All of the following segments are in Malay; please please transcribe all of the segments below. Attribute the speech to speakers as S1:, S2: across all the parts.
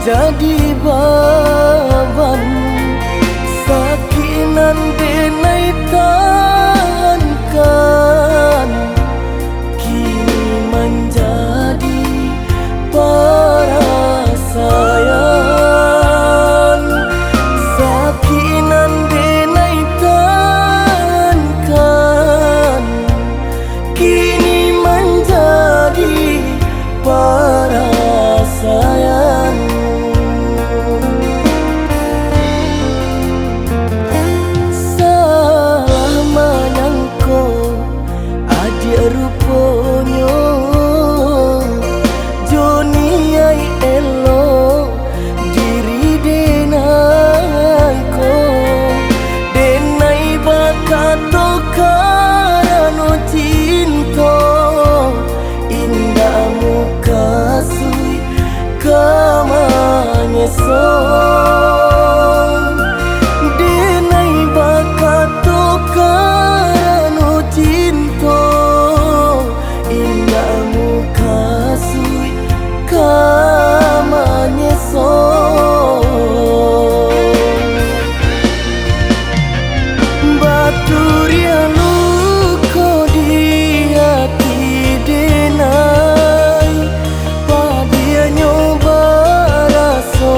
S1: jadi beban, sakinan denai tahankan, kini menjadi perasaan. Sakinan denai tahankan, kini menjadi perasaan. Salah menyangko adik ruponyo, Joni ai elo diri denai ko, denai bakato karano cinta, indah muka sui kamanyeso. Denai bakato karano cinta, indah muka sui kamanyeso. Baturia luko di hati denai, padia nyoba raso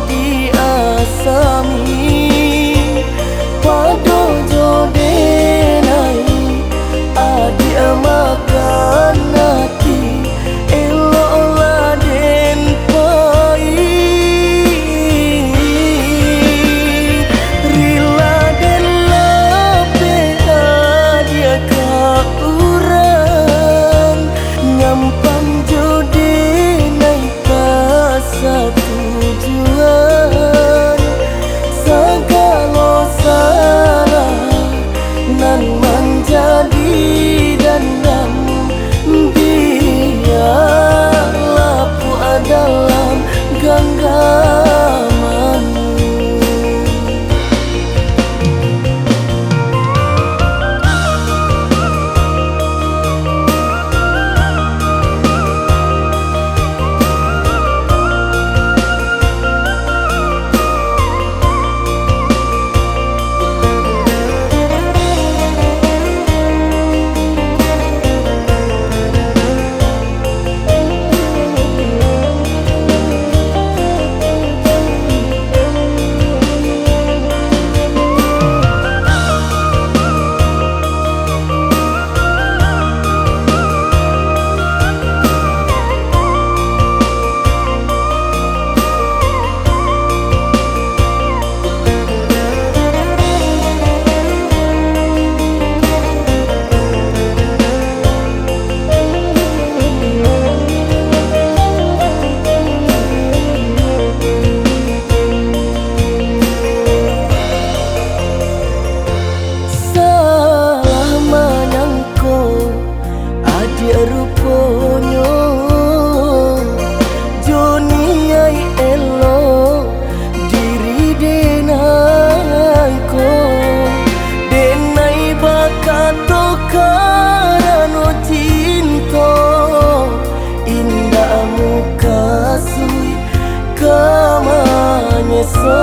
S1: di asami, padojo denai adia makan hati, elola den pai, rila den lape adia kauran, nyampang jode naik kasa tujuan, segala salah nan menjadi dandam, biarlah puas dalam genggaman. Ruponyo, Joni ai elo diri denai ko, denai bakato karano cinta, indah muka sui kamanyeso.